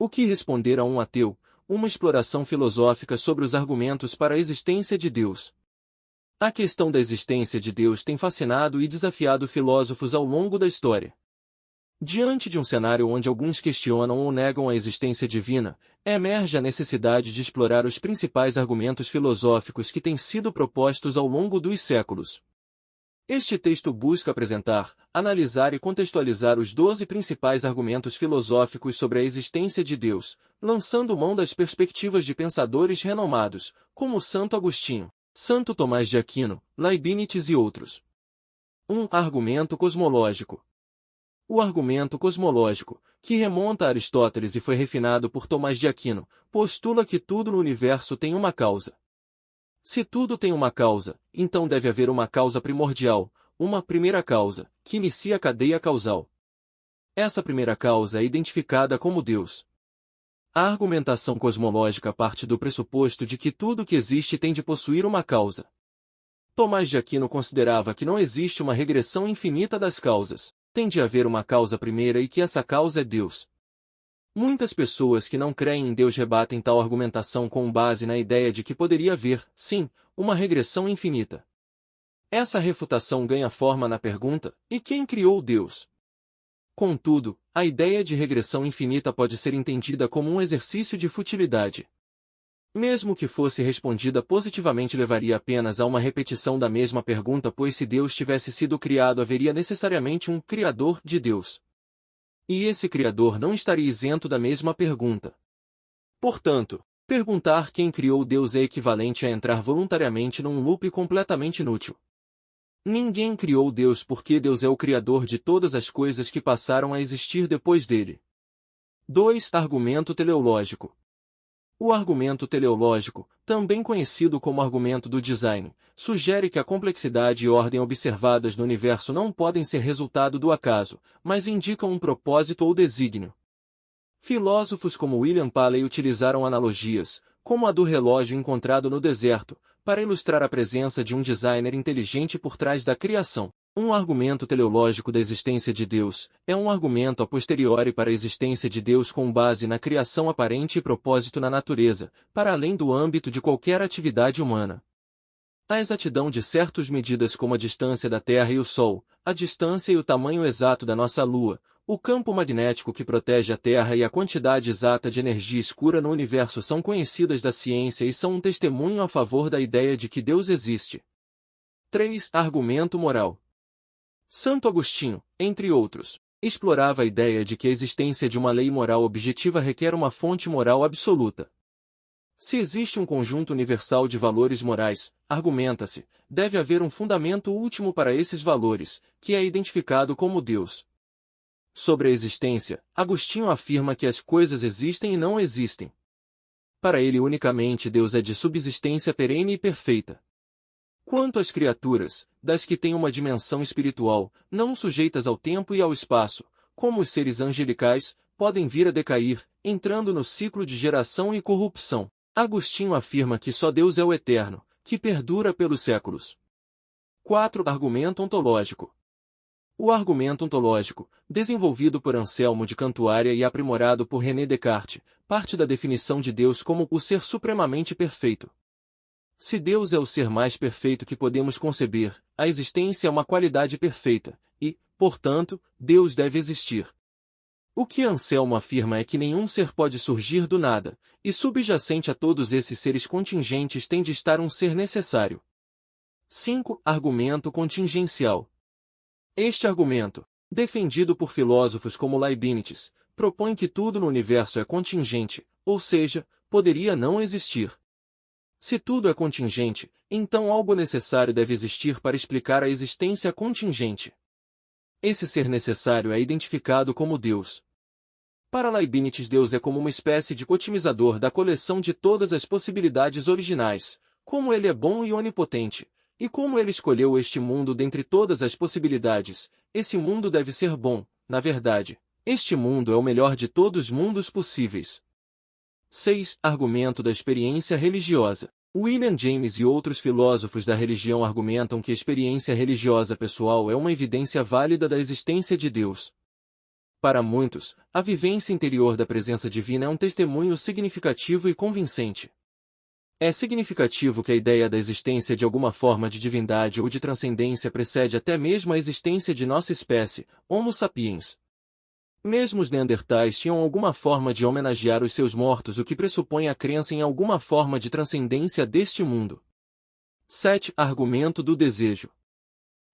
O que responder a um ateu? Uma exploração filosófica sobre os argumentos para a existência de Deus. A questão da existência de Deus tem fascinado e desafiado filósofos ao longo da história. Diante de um cenário onde alguns questionam ou negam a existência divina, emerge a necessidade de explorar os principais argumentos filosóficos que têm sido propostos ao longo dos séculos. Este texto busca apresentar, analisar e contextualizar os 12 principais argumentos filosóficos sobre a existência de Deus, lançando mão das perspectivas de pensadores renomados, como Santo Agostinho, Santo Tomás de Aquino, Leibniz e outros. 1. Argumento cosmológico. O argumento cosmológico, que remonta a Aristóteles e foi refinado por Tomás de Aquino, postula que tudo no universo tem uma causa. Se tudo tem uma causa, então deve haver uma causa primordial, uma primeira causa, que inicia a cadeia causal. Essa primeira causa é identificada como Deus. A argumentação cosmológica parte do pressuposto de que tudo que existe tem de possuir uma causa. Tomás de Aquino considerava que não existe uma regressão infinita das causas, tem de haver uma causa primeira e que essa causa é Deus. Muitas pessoas que não creem em Deus rebatem tal argumentação com base na ideia de que poderia haver, sim, uma regressão infinita. Essa refutação ganha forma na pergunta: e quem criou Deus? Contudo, a ideia de regressão infinita pode ser entendida como um exercício de futilidade. Mesmo que fosse respondida positivamente, levaria apenas a uma repetição da mesma pergunta, pois se Deus tivesse sido criado, haveria necessariamente um criador de Deus. E esse criador não estaria isento da mesma pergunta. Portanto, perguntar quem criou Deus é equivalente a entrar voluntariamente num loop completamente inútil. Ninguém criou Deus porque Deus é o criador de todas as coisas que passaram a existir depois dele. 2. Argumento teleológico. O argumento teleológico, também conhecido como argumento do design, sugere que a complexidade e ordem observadas no universo não podem ser resultado do acaso, mas indicam um propósito ou desígnio. Filósofos como William Paley utilizaram analogias, como a do relógio encontrado no deserto, para ilustrar a presença de um designer inteligente por trás da criação. Um argumento teleológico da existência de Deus é um argumento a posteriori para a existência de Deus com base na criação aparente e propósito na natureza, para além do âmbito de qualquer atividade humana. A exatidão de certas medidas como a distância da Terra e o Sol, a distância e o tamanho exato da nossa Lua, o campo magnético que protege a Terra e a quantidade exata de energia escura no universo são conhecidas da ciência e são um testemunho a favor da ideia de que Deus existe. 3. Argumento moral. Santo Agostinho, entre outros, explorava a ideia de que a existência de uma lei moral objetiva requer uma fonte moral absoluta. Se existe um conjunto universal de valores morais, argumenta-se, deve haver um fundamento último para esses valores, que é identificado como Deus. Sobre a existência, Agostinho afirma que as coisas existem e não existem. Para ele unicamente Deus é de subsistência perene e perfeita. Quanto às criaturas, das que têm uma dimensão espiritual, não sujeitas ao tempo e ao espaço, como os seres angelicais, podem vir a decair, entrando no ciclo de geração e corrupção. Agostinho afirma que só Deus é o eterno, que perdura pelos séculos. 4. Argumento ontológico. O argumento ontológico, desenvolvido por Anselmo de Cantuária e aprimorado por René Descartes, parte da definição de Deus como o ser supremamente perfeito. Se Deus é o ser mais perfeito que podemos conceber, a existência é uma qualidade perfeita, e, portanto, Deus deve existir. O que Anselmo afirma é que nenhum ser pode surgir do nada, e subjacente a todos esses seres contingentes tem de estar um ser necessário. 5. Argumento contingencial. Este argumento, defendido por filósofos como Leibniz, propõe que tudo no universo é contingente, ou seja, poderia não existir. Se tudo é contingente, então algo necessário deve existir para explicar a existência contingente. Esse ser necessário é identificado como Deus. Para Leibniz, Deus é como uma espécie de otimizador da coleção de todas as possibilidades originais, como ele é bom e onipotente, e como ele escolheu este mundo dentre todas as possibilidades, esse mundo deve ser bom, na verdade. Este mundo é o melhor de todos os mundos possíveis. 6. Argumento da experiência religiosa. William James e outros filósofos da religião argumentam que a experiência religiosa pessoal é uma evidência válida da existência de Deus. Para muitos, a vivência interior da presença divina é um testemunho significativo e convincente. É significativo que a ideia da existência de alguma forma de divindade ou de transcendência precede até mesmo a existência de nossa espécie, Homo sapiens. Mesmo os neandertais tinham alguma forma de homenagear os seus mortos, o que pressupõe a crença em alguma forma de transcendência deste mundo. 7. Argumento do desejo.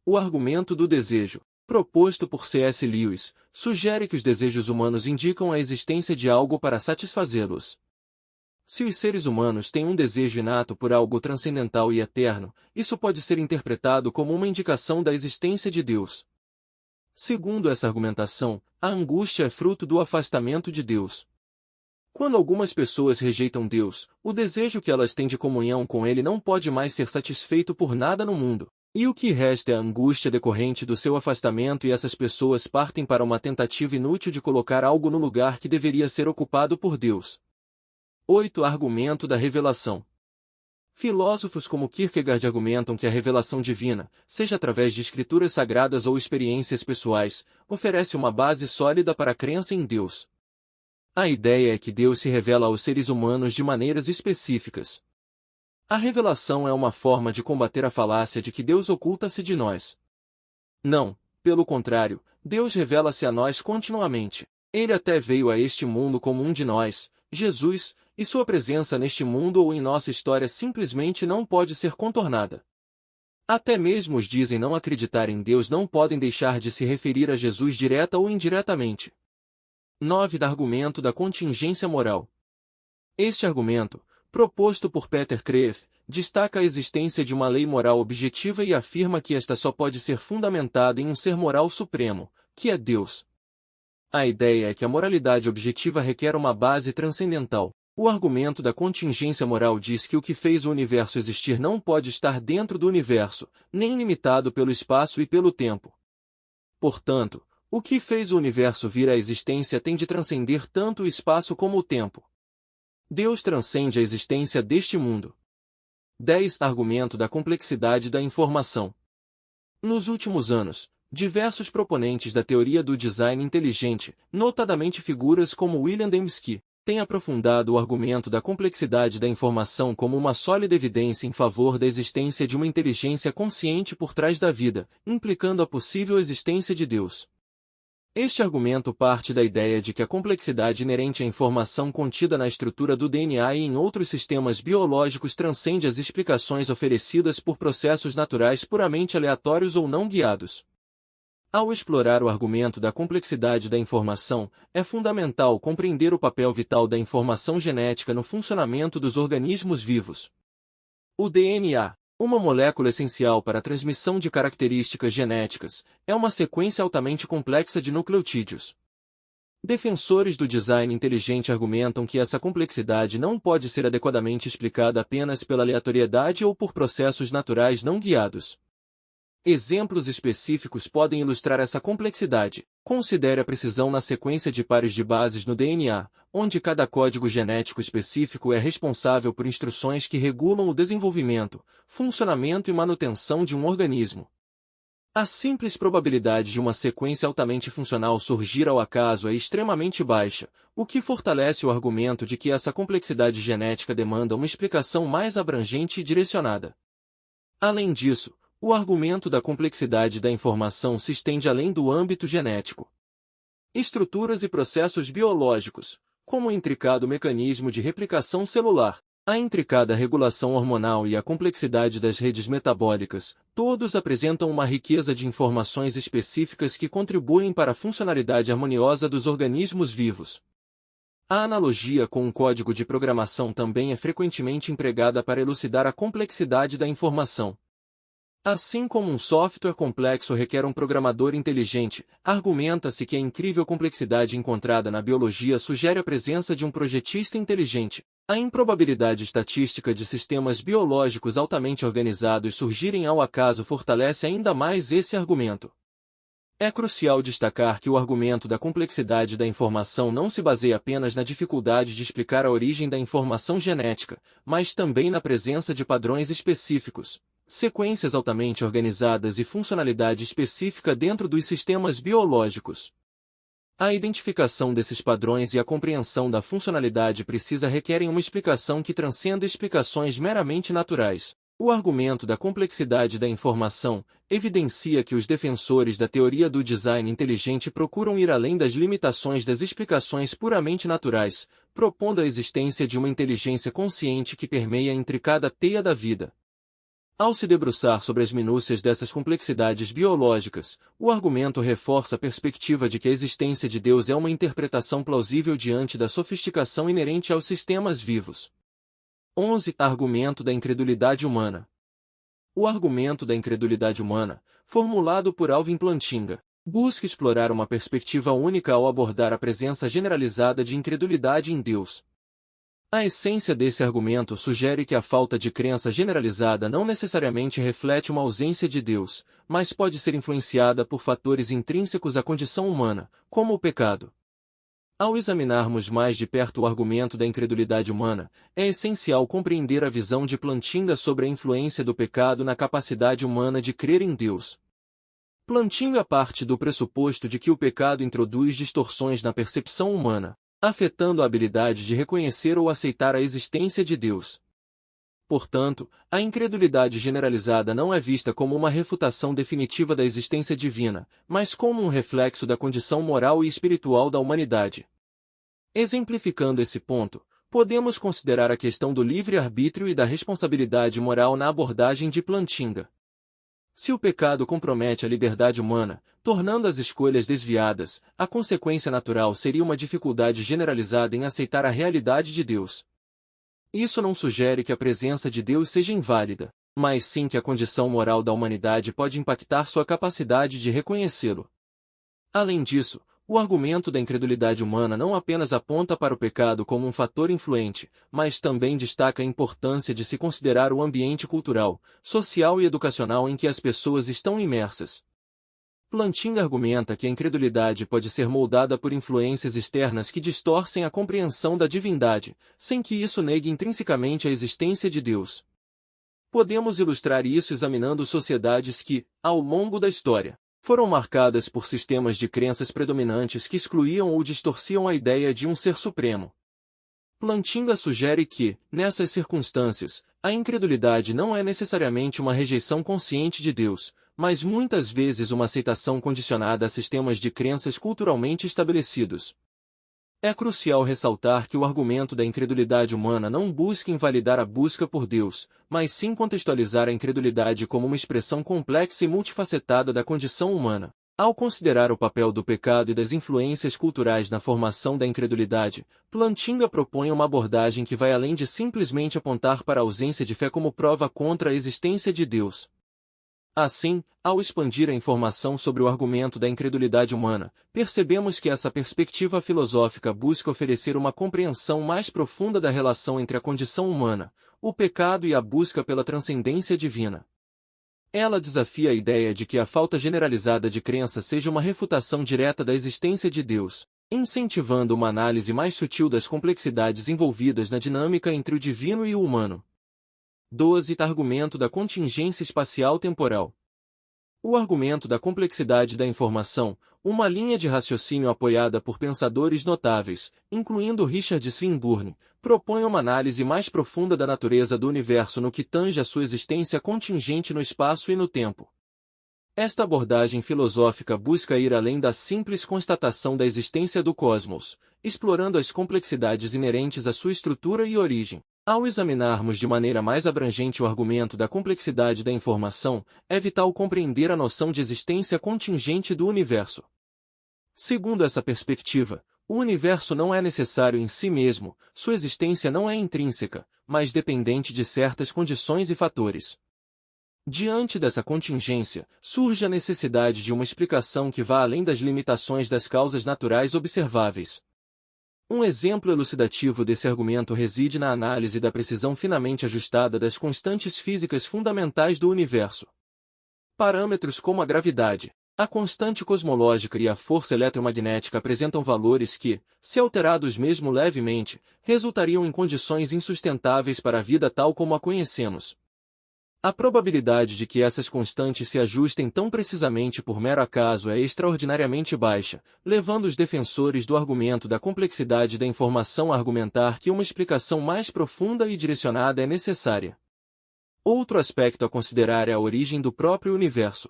O argumento do desejo, proposto por C.S. Lewis, sugere que os desejos humanos indicam a existência de algo para satisfazê-los. Se os seres humanos têm um desejo inato por algo transcendental e eterno, isso pode ser interpretado como uma indicação da existência de Deus. Segundo essa argumentação, a angústia é fruto do afastamento de Deus. Quando algumas pessoas rejeitam Deus, o desejo que elas têm de comunhão com Ele não pode mais ser satisfeito por nada no mundo, e o que resta é a angústia decorrente do seu afastamento, e essas pessoas partem para uma tentativa inútil de colocar algo no lugar que deveria ser ocupado por Deus. 8. Argumento da revelação. Filósofos como Kierkegaard argumentam que a revelação divina, seja através de escrituras sagradas ou experiências pessoais, oferece uma base sólida para a crença em Deus. A ideia é que Deus se revela aos seres humanos de maneiras específicas. A revelação é uma forma de combater a falácia de que Deus oculta-se de nós. Não, pelo contrário, Deus revela-se a nós continuamente. Ele até veio a este mundo como um de nós, Jesus, e sua presença neste mundo ou em nossa história simplesmente não pode ser contornada. Até mesmo os dizem não acreditar em Deus não podem deixar de se referir a Jesus direta ou indiretamente. 9. Argumento da contingência moral. Este argumento, proposto por Peter Kreeft, destaca a existência de uma lei moral objetiva e afirma que esta só pode ser fundamentada em um ser moral supremo, que é Deus. A ideia é que a moralidade objetiva requer uma base transcendental. O argumento da contingência moral diz que o que fez o universo existir não pode estar dentro do universo, nem limitado pelo espaço e pelo tempo. Portanto, o que fez o universo vir à existência tem de transcender tanto o espaço como o tempo. Deus transcende a existência deste mundo. 10. Argumento da complexidade da informação. Nos últimos anos, diversos proponentes da teoria do design inteligente, notadamente figuras como William Dembski, têm aprofundado o argumento da complexidade da informação como uma sólida evidência em favor da existência de uma inteligência consciente por trás da vida, implicando a possível existência de Deus. Este argumento parte da ideia de que a complexidade inerente à informação contida na estrutura do DNA e em outros sistemas biológicos transcende as explicações oferecidas por processos naturais puramente aleatórios ou não guiados. Ao explorar o argumento da complexidade da informação, é fundamental compreender o papel vital da informação genética no funcionamento dos organismos vivos. O DNA, uma molécula essencial para a transmissão de características genéticas, é uma sequência altamente complexa de nucleotídeos. Defensores do design inteligente argumentam que essa complexidade não pode ser adequadamente explicada apenas pela aleatoriedade ou por processos naturais não guiados. Exemplos específicos podem ilustrar essa complexidade. Considere a precisão na sequência de pares de bases no DNA, onde cada código genético específico é responsável por instruções que regulam o desenvolvimento, funcionamento e manutenção de um organismo. A simples probabilidade de uma sequência altamente funcional surgir ao acaso é extremamente baixa, o que fortalece o argumento de que essa complexidade genética demanda uma explicação mais abrangente e direcionada. Além disso, o argumento da complexidade da informação se estende além do âmbito genético. Estruturas e processos biológicos, como o intricado mecanismo de replicação celular, a intricada regulação hormonal e a complexidade das redes metabólicas, todos apresentam uma riqueza de informações específicas que contribuem para a funcionalidade harmoniosa dos organismos vivos. A analogia com um código de programação também é frequentemente empregada para elucidar a complexidade da informação. Assim como um software complexo requer um programador inteligente, argumenta-se que a incrível complexidade encontrada na biologia sugere a presença de um projetista inteligente. A improbabilidade estatística de sistemas biológicos altamente organizados surgirem ao acaso fortalece ainda mais esse argumento. É crucial destacar que o argumento da complexidade da informação não se baseia apenas na dificuldade de explicar a origem da informação genética, mas também na presença de padrões específicos, sequências altamente organizadas e funcionalidade específica dentro dos sistemas biológicos. A identificação desses padrões e a compreensão da funcionalidade precisa requerem uma explicação que transcenda explicações meramente naturais. O argumento da complexidade da informação evidencia que os defensores da teoria do design inteligente procuram ir além das limitações das explicações puramente naturais, propondo a existência de uma inteligência consciente que permeia a intricada teia da vida. Ao se debruçar sobre as minúcias dessas complexidades biológicas, o argumento reforça a perspectiva de que a existência de Deus é uma interpretação plausível diante da sofisticação inerente aos sistemas vivos. 11. Argumento da incredulidade humana. O argumento da incredulidade humana, formulado por Alvin Plantinga, busca explorar uma perspectiva única ao abordar a presença generalizada de incredulidade em Deus. A essência desse argumento sugere que a falta de crença generalizada não necessariamente reflete uma ausência de Deus, mas pode ser influenciada por fatores intrínsecos à condição humana, como o pecado. Ao examinarmos mais de perto o argumento da incredulidade humana, é essencial compreender a visão de Plantinga sobre a influência do pecado na capacidade humana de crer em Deus. Plantinga parte do pressuposto de que o pecado introduz distorções na percepção humana, afetando a habilidade de reconhecer ou aceitar a existência de Deus. Portanto, a incredulidade generalizada não é vista como uma refutação definitiva da existência divina, mas como um reflexo da condição moral e espiritual da humanidade. Exemplificando esse ponto, podemos considerar a questão do livre-arbítrio e da responsabilidade moral na abordagem de Plantinga. Se o pecado compromete a liberdade humana, tornando as escolhas desviadas, a consequência natural seria uma dificuldade generalizada em aceitar a realidade de Deus. Isso não sugere que a presença de Deus seja inválida, mas sim que a condição moral da humanidade pode impactar sua capacidade de reconhecê-lo. Além disso, o argumento da incredulidade humana não apenas aponta para o pecado como um fator influente, mas também destaca a importância de se considerar o ambiente cultural, social e educacional em que as pessoas estão imersas. Plantinga argumenta que a incredulidade pode ser moldada por influências externas que distorcem a compreensão da divindade, sem que isso negue intrinsecamente a existência de Deus. Podemos ilustrar isso examinando sociedades que, ao longo da história, foram marcadas por sistemas de crenças predominantes que excluíam ou distorciam a ideia de um ser supremo. Plantinga sugere que, nessas circunstâncias, a incredulidade não é necessariamente uma rejeição consciente de Deus, mas muitas vezes uma aceitação condicionada a sistemas de crenças culturalmente estabelecidos. É crucial ressaltar que o argumento da incredulidade humana não busca invalidar a busca por Deus, mas sim contextualizar a incredulidade como uma expressão complexa e multifacetada da condição humana. Ao considerar o papel do pecado e das influências culturais na formação da incredulidade, Plantinga propõe uma abordagem que vai além de simplesmente apontar para a ausência de fé como prova contra a existência de Deus. Assim, ao expandir a informação sobre o argumento da incredulidade humana, percebemos que essa perspectiva filosófica busca oferecer uma compreensão mais profunda da relação entre a condição humana, o pecado e a busca pela transcendência divina. Ela desafia a ideia de que a falta generalizada de crença seja uma refutação direta da existência de Deus, incentivando uma análise mais sutil das complexidades envolvidas na dinâmica entre o divino e o humano. 12. Argumento da contingência espacial temporal. O argumento da complexidade da informação, uma linha de raciocínio apoiada por pensadores notáveis, incluindo Richard Swinburne, propõe uma análise mais profunda da natureza do universo no que tange a sua existência contingente no espaço e no tempo. Esta abordagem filosófica busca ir além da simples constatação da existência do cosmos, explorando as complexidades inerentes à sua estrutura e origem. Ao examinarmos de maneira mais abrangente o argumento da complexidade da informação, é vital compreender a noção de existência contingente do universo. Segundo essa perspectiva, o universo não é necessário em si mesmo, sua existência não é intrínseca, mas dependente de certas condições e fatores. Diante dessa contingência, surge a necessidade de uma explicação que vá além das limitações das causas naturais observáveis. Um exemplo elucidativo desse argumento reside na análise da precisão finamente ajustada das constantes físicas fundamentais do universo. Parâmetros como a gravidade, a constante cosmológica e a força eletromagnética apresentam valores que, se alterados mesmo levemente, resultariam em condições insustentáveis para a vida tal como a conhecemos. A probabilidade de que essas constantes se ajustem tão precisamente por mero acaso é extraordinariamente baixa, levando os defensores do argumento da complexidade da informação a argumentar que uma explicação mais profunda e direcionada é necessária. Outro aspecto a considerar é a origem do próprio universo.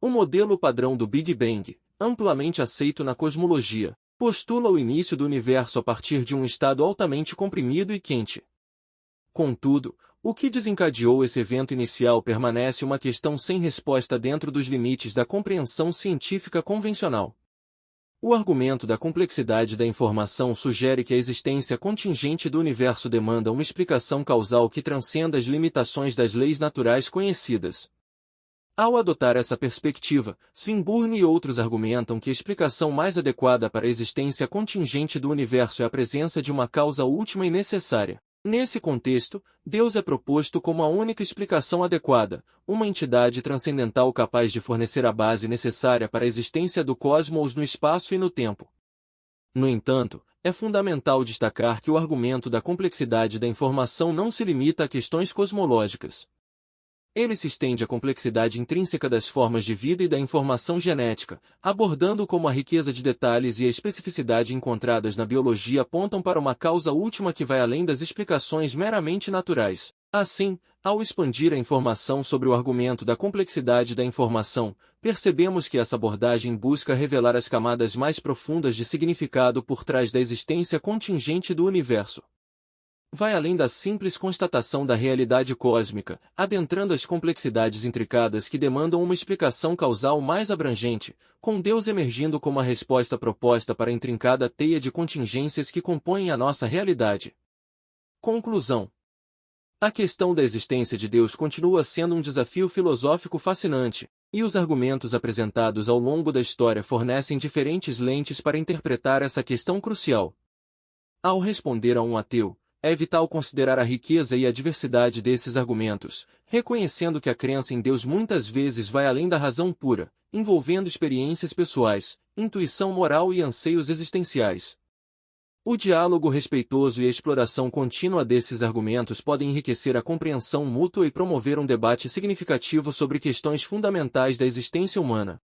O modelo padrão do Big Bang, amplamente aceito na cosmologia, postula o início do universo a partir de um estado altamente comprimido e quente. Contudo, o que desencadeou esse evento inicial permanece uma questão sem resposta dentro dos limites da compreensão científica convencional. O argumento da complexidade da informação sugere que a existência contingente do universo demanda uma explicação causal que transcenda as limitações das leis naturais conhecidas. Ao adotar essa perspectiva, Swinburne e outros argumentam que a explicação mais adequada para a existência contingente do universo é a presença de uma causa última e necessária. Nesse contexto, Deus é proposto como a única explicação adequada, uma entidade transcendental capaz de fornecer a base necessária para a existência do cosmos no espaço e no tempo. No entanto, é fundamental destacar que o argumento da complexidade da informação não se limita a questões cosmológicas. Ele se estende à complexidade intrínseca das formas de vida e da informação genética, abordando como a riqueza de detalhes e a especificidade encontradas na biologia apontam para uma causa última que vai além das explicações meramente naturais. Assim, ao expandir a informação sobre o argumento da complexidade da informação, percebemos que essa abordagem busca revelar as camadas mais profundas de significado por trás da existência contingente do universo. Vai além da simples constatação da realidade cósmica, adentrando as complexidades intricadas que demandam uma explicação causal mais abrangente, com Deus emergindo como a resposta proposta para a intrincada teia de contingências que compõem a nossa realidade. Conclusão. A questão da existência de Deus continua sendo um desafio filosófico fascinante, e os argumentos apresentados ao longo da história fornecem diferentes lentes para interpretar essa questão crucial. Ao responder a um ateu, é vital considerar a riqueza e a diversidade desses argumentos, reconhecendo que a crença em Deus muitas vezes vai além da razão pura, envolvendo experiências pessoais, intuição moral e anseios existenciais. O diálogo respeitoso e a exploração contínua desses argumentos podem enriquecer a compreensão mútua e promover um debate significativo sobre questões fundamentais da existência humana.